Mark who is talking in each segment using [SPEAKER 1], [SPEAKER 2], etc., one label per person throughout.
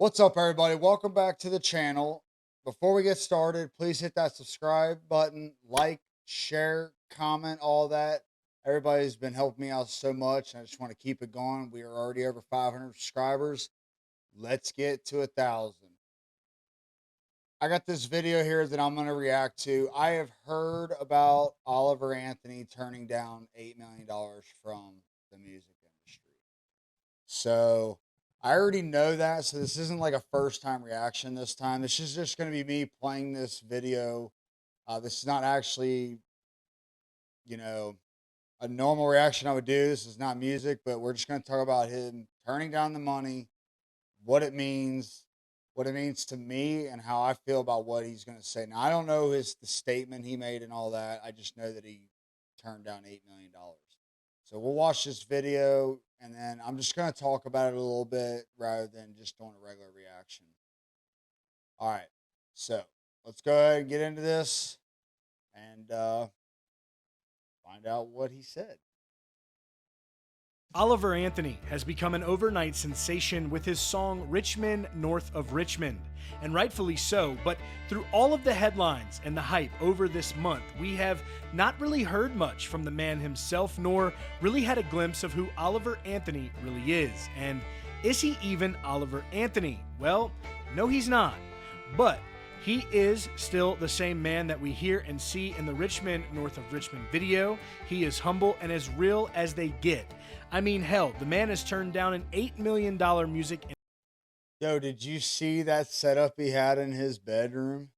[SPEAKER 1] What's up, everybody? Welcome back to the channel. Before we get started, please hit that subscribe button, like, share, comment, all that. Everybody's been helping me out so much, and I just want to keep it going. We are already over 500 subscribers. Let's get to 1,000. I got this video here that I'm going to react to. I have heard about Oliver Anthony turning down $8 million from the music industry. So I already know that, so this isn't like a first time reaction this time. This is just going to be me playing this video. This is not actually, a normal reaction I would do. This is not music, but we're just going to talk about him turning down the money, what it means to me, and how I feel about what he's going to say. Now, I don't know the statement he made and all that. I just know that he turned down $8 million. So we'll watch this video, and then I'm just going to talk about it a little bit rather than just doing a regular reaction. All right, so let's go ahead and get into this and find out what he said.
[SPEAKER 2] Oliver Anthony has become an overnight sensation with his song Richmond North of Richmond, and rightfully so, but through all of the headlines and the hype over this month, we have not really heard much from the man himself, nor really had a glimpse of who Oliver Anthony really is. And is he even Oliver Anthony? Well, no, he's not. But he is still the same man that we hear and see in the Richmond North of Richmond video. He is humble and as real as they get. I mean, hell, the man has turned down an $8 million music.
[SPEAKER 1] Yo, did you see that setup he had in his bedroom?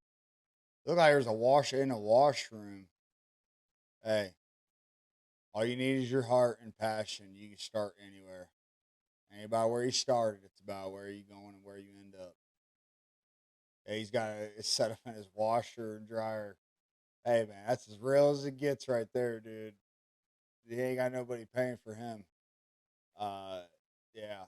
[SPEAKER 1] Looked like there's a washer in a washroom. Hey, all you need is your heart and passion. You can start anywhere. Ain't about where you started. It's about where you going and where you end up. Hey, he's got it set up in his washer and dryer. Hey, man, that's as real as it gets right there, dude. He ain't got nobody paying for him. Yeah.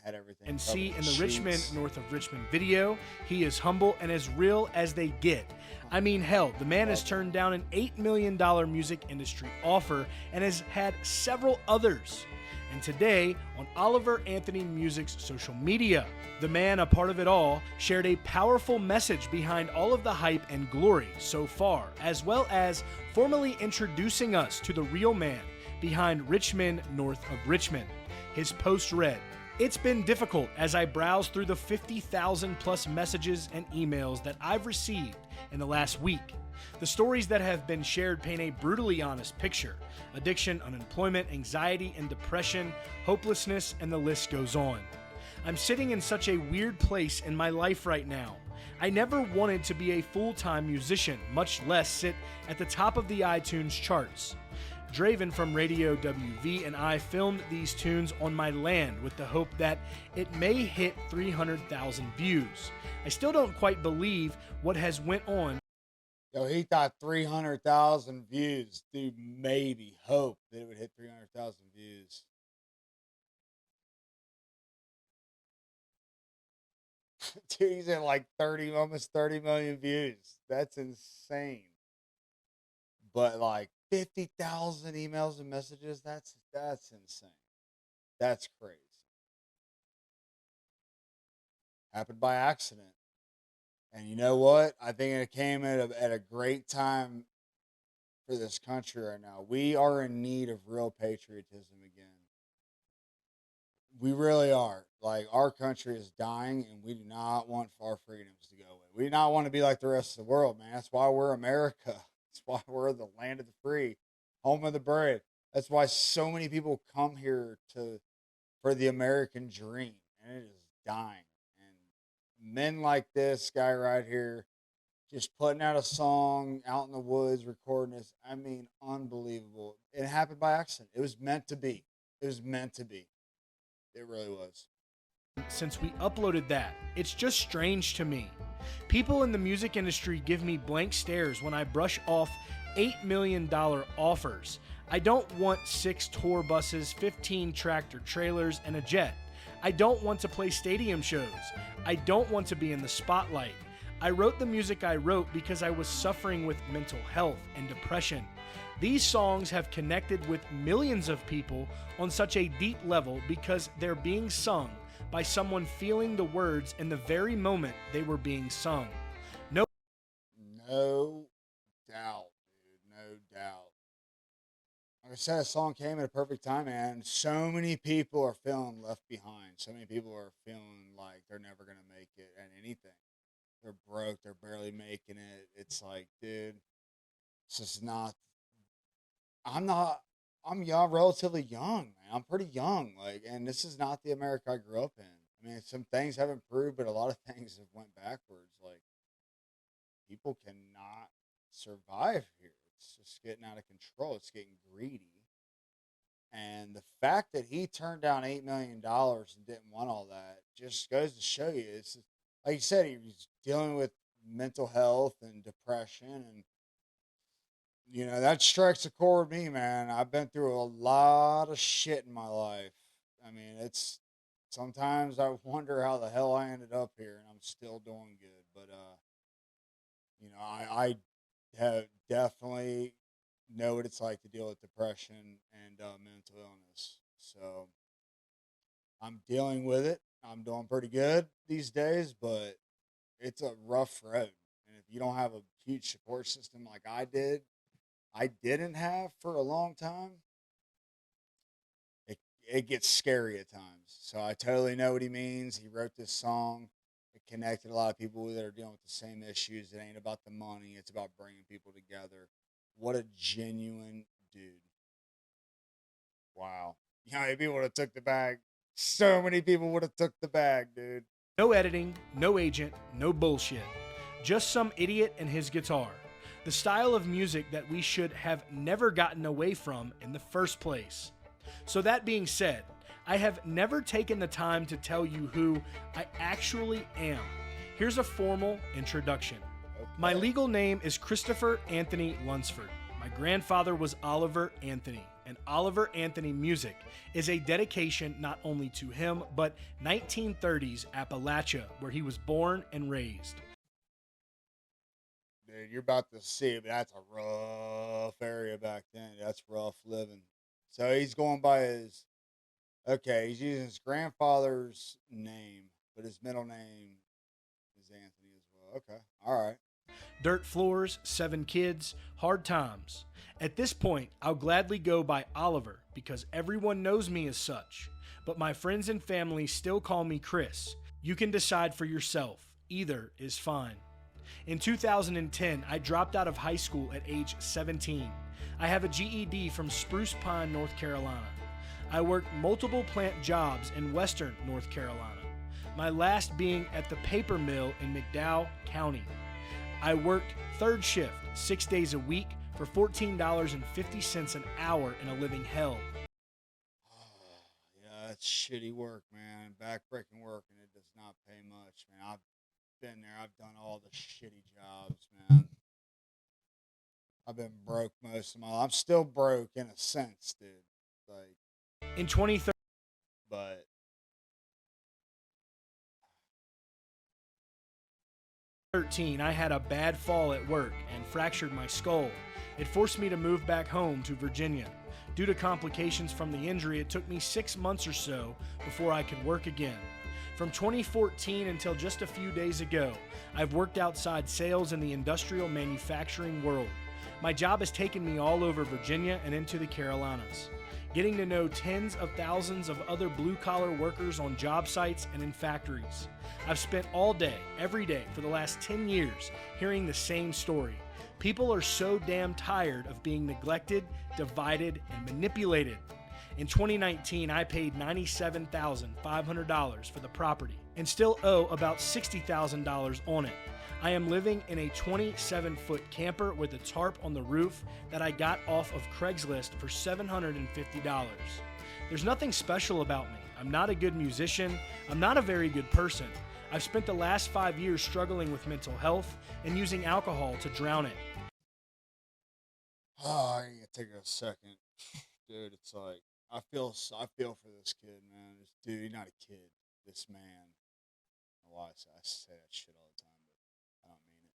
[SPEAKER 1] Had everything.
[SPEAKER 2] And see in the Richmond North of Richmond video, he is humble and as real as they get. I mean, hell, the man has turned down an $8 million music industry offer and has had several others. And today, on Oliver Anthony Music's social media, the man, a part of it all, shared a powerful message behind all of the hype and glory so far, as well as formally introducing us to the real man behind Richmond North of Richmond. His post read, "It's been difficult as I browse through the 50,000 plus messages and emails that I've received in the last week. The stories that have been shared paint a brutally honest picture. Addiction, unemployment, anxiety and depression, hopelessness, and the list goes on. I'm sitting in such a weird place in my life right now. I never wanted to be a full-time musician, much less sit at the top of the iTunes charts. Draven from Radio WV and I filmed these tunes on my land with the hope that it may hit 300,000 views. I still don't quite believe what has went on."
[SPEAKER 1] Yo, he thought 300,000 views. Dude, maybe hope that it would hit 300,000 views. Dude, he's at like almost 30 million views. That's insane. But like 50,000 emails and messages, that's insane. That's crazy. Happened by accident. And you know what? I think it came at a great time for this country right now. We are in need of real patriotism again. We really are. Like, our country is dying, and we do not want our freedoms to go away. We do not want to be like the rest of the world, man. That's why we're America. That's why we're the land of the free, home of the brave. That's why so many people come here for the American dream, and it is dying. Men like this guy right here, just putting out a song out in the woods, recording this. I mean, unbelievable. It happened by accident. It was meant to be. It was meant to be. It really was.
[SPEAKER 2] Since we uploaded that, it's just strange to me. People in the music industry give me blank stares when I brush off $8 million offers. I don't want 6 tour buses, 15 tractor trailers, and a jet. I don't want to play stadium shows. I don't want to be in the spotlight. I wrote the music I wrote because I was suffering with mental health and depression. These songs have connected with millions of people on such a deep level because they're being sung by someone feeling the words in the very moment they were being sung. No
[SPEAKER 1] No doubt, dude. No doubt. Like I said, a song came at a perfect time, man. So many people are feeling left behind. So many people are feeling like they're never gonna make it at anything. They're broke. They're barely making it. It's like, dude, it's just not. I'm not. I'm young, relatively young, man. I'm pretty young. Like, and this is not the America I grew up in. I mean, some things have improved, but a lot of things have went backwards. Like, people cannot survive here. It's just getting out of control. It's getting greedy. And the fact that he turned down $8 million and didn't want all that just goes to show you. It's like you said, he was dealing with mental health and depression, and that strikes a chord with me, man. I've been through a lot of shit in my life. I mean, it's sometimes I wonder how the hell I ended up here, and I'm still doing good. But I have definitely know what it's like to deal with depression and mental illness. So I'm dealing with it. I'm doing pretty good these days, but it's a rough road. And if you don't have a huge support system like I didn't have for a long time, it gets scary at times. So I totally know what he means. He wrote this song. It connected a lot of people that are dealing with the same issues. It ain't about the money. It's about bringing people together. What a genuine dude. Wow. You know how many people would have took the bag? So many people would have took the bag, dude.
[SPEAKER 2] No editing, no agent, no bullshit. Just some idiot and his guitar. The style of music that we should have never gotten away from in the first place. So that being said, I have never taken the time to tell you who I actually am. Here's a formal introduction.
[SPEAKER 1] Okay.
[SPEAKER 2] My legal name is Christopher Anthony Lunsford. My grandfather was Oliver Anthony, and Oliver Anthony music is a dedication not only to him, but 1930s Appalachia, where he was born and raised.
[SPEAKER 1] Dude, you're about to see, but that's a rough area back then. That's rough living. So he's going by he's using his grandfather's name, but his middle name is Anthony as well. Okay, all right.
[SPEAKER 2] Dirt floors, 7 kids, hard times. At this point, I'll gladly go by Oliver because everyone knows me as such. But my friends and family still call me Chris. You can decide for yourself. Either is fine. In 2010, I dropped out of high school at age 17. I have a GED from Spruce Pine, North Carolina. I worked multiple plant jobs in western North Carolina, my last being at the paper mill in McDowell County. I worked third shift 6 days a week for $14.50 an hour in a living hell.
[SPEAKER 1] Yeah, that's shitty work, man. Backbreaking work, and it does not pay much, man. I've been there. I've done all the shitty jobs, man. I've been broke most of my life. I'm still broke in a sense, dude. Like,
[SPEAKER 2] In 2013,
[SPEAKER 1] but
[SPEAKER 2] I had a bad fall at work and fractured my skull. It forced me to move back home to Virginia. Due to complications from the injury, it took me 6 months or so before I could work again. From 2014 until just a few days ago, I've worked outside sales in the industrial manufacturing world. My job has taken me all over Virginia and into the Carolinas, getting to know tens of thousands of other blue-collar workers on job sites and in factories. I've spent all day, every day, for the last 10 years hearing the same story. People are so damn tired of being neglected, divided, and manipulated. In 2019, I paid $97,500 for the property and still owe about $60,000 on it. I am living in a 27-foot camper with a tarp on the roof that I got off of Craigslist for $750. There's nothing special about me. I'm not a good musician. I'm not a very good person. I've spent the last 5 years struggling with mental health and using alcohol to drown it.
[SPEAKER 1] oh, I gotta take a second, dude. It's like I feel for this kid, man. This dude, he's not a kid. This man. I don't know why I say that shit all the time, but I don't mean it.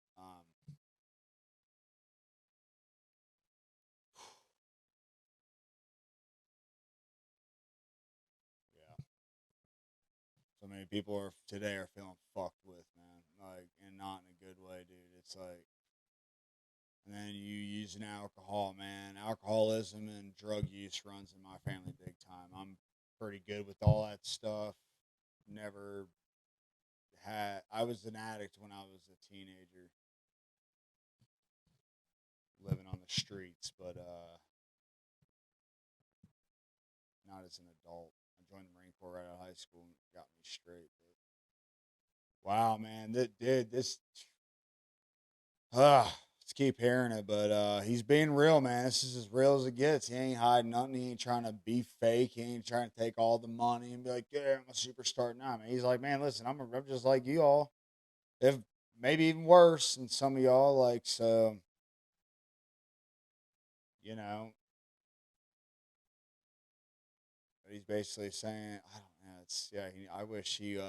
[SPEAKER 1] Yeah. So many people are today are feeling fucked with, man. Like, and not in a good way, dude. It's like, and then you using alcohol, man. Alcoholism and drug use runs in my family big time. I'm pretty good with all that stuff. Never I was an addict when I was a teenager, living on the streets, but not as an adult. I joined the Marine Corps right out of high school and got me straight. But wow, man, dude, this let's keep hearing it, but he's being real, man. This is as real as it gets. He ain't hiding nothing. He ain't trying to be fake. He ain't trying to take all the money and be like, yeah, I'm a superstar. Nah, man. He's like, man, listen, I'm just like you all, if maybe even worse than some of y'all. Like, so, you know, but he's basically saying, I don't know. It's yeah. I wish he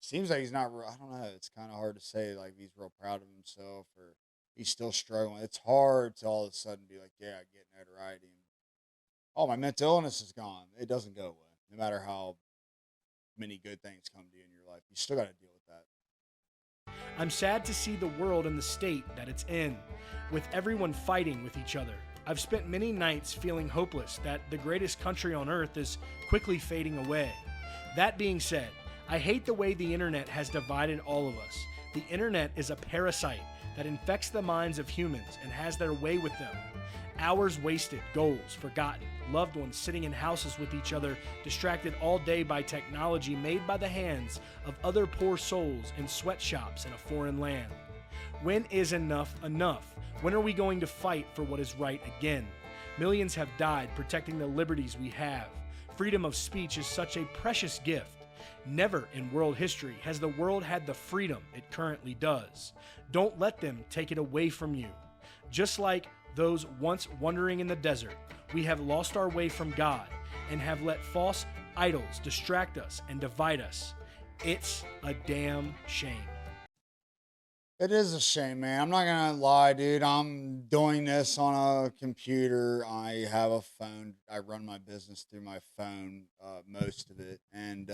[SPEAKER 1] seems like he's not. I don't know. It's kind of hard to say. Like he's real proud of himself, or he's still struggling. It's hard to all of a sudden be like, yeah, I get notoriety. And, oh, my mental illness is gone. It doesn't go away, no matter how many good things come to you in your life. You still got to deal with that.
[SPEAKER 2] I'm sad to see the world in the state that it's in, with everyone fighting with each other. I've spent many nights feeling hopeless that the greatest country on earth is quickly fading away. That being said, I hate the way the internet has divided all of us. The internet is a parasite that infects the minds of humans and has their way with them. Hours wasted, goals forgotten, loved ones sitting in houses with each other, distracted all day by technology made by the hands of other poor souls in sweatshops in a foreign land. When is enough enough? When are we going to fight for what is right again? Millions have died protecting the liberties we have. Freedom of speech is such a precious gift. Never in world history has the world had the freedom it currently does. Don't let them take it away from you. Just like those once wandering in the desert, we have lost our way from God and have let false idols distract us and divide us. It's a damn shame.
[SPEAKER 1] It is a shame, man. I'm not gonna lie, dude. I'm doing this on a computer. I have a phone. I run my business through my phone, most of it, and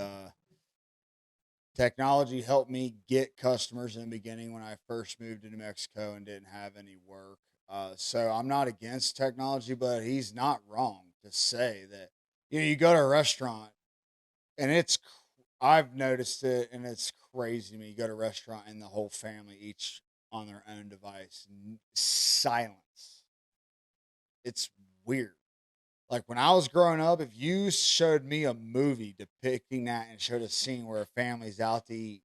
[SPEAKER 1] technology helped me get customers in the beginning when I first moved to New Mexico and didn't have any work. So I'm not against technology, but he's not wrong to say that you go to a restaurant and I've noticed it and it's crazy to me. You go to a restaurant and the whole family each on their own device, silence. It's weird. Like when I was growing up, if you showed me a movie depicting that and showed a scene where a family's out to eat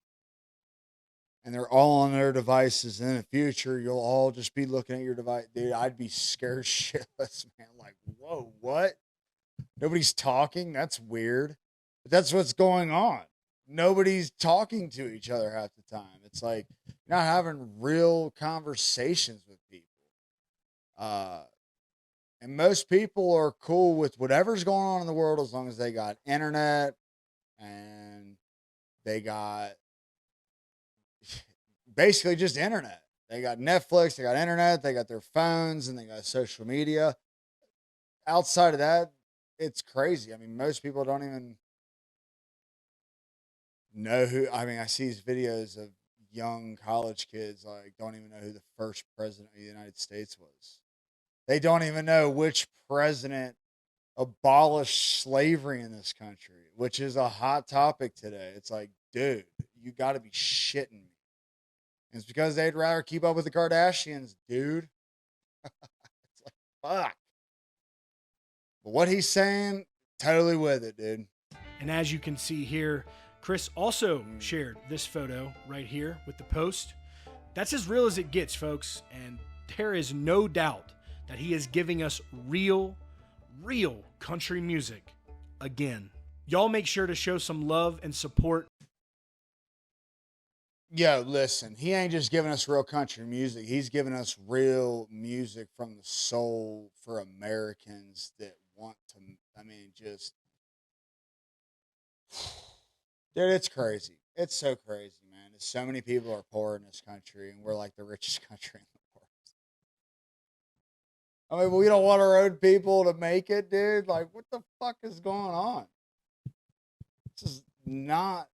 [SPEAKER 1] and they're all on their devices, and in the future, you'll all just be looking at your device, dude, I'd be scared shitless, man. Like, whoa, what? Nobody's talking? That's weird. But that's what's going on. Nobody's talking to each other half the time. It's like you're not having real conversations with people. And most people are cool with whatever's going on in the world as long as they got internet and they got basically just internet. They got Netflix, they got internet, they got their phones, and they got social media. Outside of that, it's crazy. I mean, most people don't even know who. I mean, I see these videos of young college kids like don't even know who the first president of the United States was. They don't even know which president abolished slavery in this country, which is a hot topic today. It's like, dude, you got to be shitting me. And it's because they'd rather keep up with the Kardashians, dude. It's like, fuck. But what he's saying, totally with it, dude.
[SPEAKER 2] And as you can see here, Chris also shared this photo right here with the post. That's as real as it gets, folks. And there is no doubt that he is giving us real country music again. Y'all make sure to show some love and support.
[SPEAKER 1] Yo, listen, he ain't just giving us real country music. He's giving us real music from the soul for Americans that want to, I mean, just, dude, it's crazy. It's so crazy, man. There's so many people are poor in this country, and we're like the richest country in the world. I mean, we don't want our own people to make it, dude. Like, what the fuck is going on? This is not.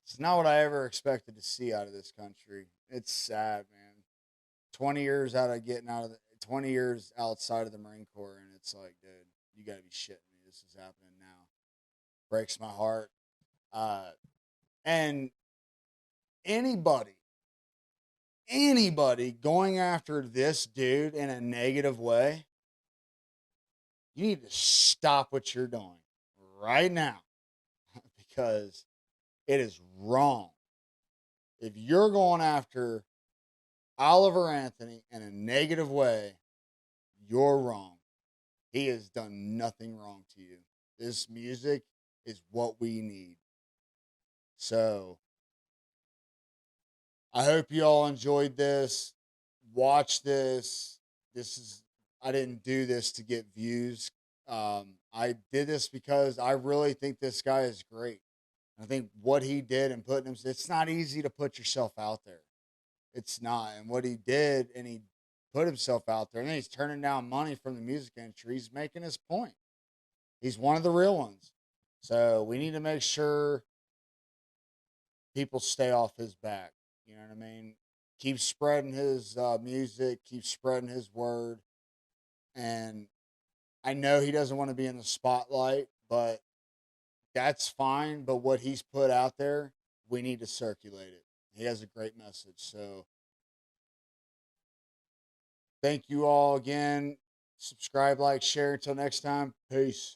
[SPEAKER 1] It's not what I ever expected to see out of this country. It's sad, man. 20 years out of getting out of the 20 years outside of the Marine Corps, and it's like, dude, you gotta be shitting me. This is happening now. Breaks my heart. And anybody, anybody going after this dude in a negative way, you need to stop what you're doing right now because it is wrong. If you're going after Oliver Anthony in a negative way, you're wrong. He has done nothing wrong to you. This music is what we need. So, I hope you all enjoyed this. Watch this. I didn't do this to get views. I did this because I really think this guy is great. I think what he did and putting him, it's not easy to put yourself out there. It's not. And what he did, and he put himself out there, and then he's turning down money from the music industry. He's making his point. He's one of the real ones. So we need to make sure people stay off his back. You know what I mean? Keep spreading his music, keep spreading his word. And I know he doesn't want to be in the spotlight, but that's fine. But what he's put out there, we need to circulate it. He has a great message. So thank you all again. Subscribe, like, share. Until next time, peace.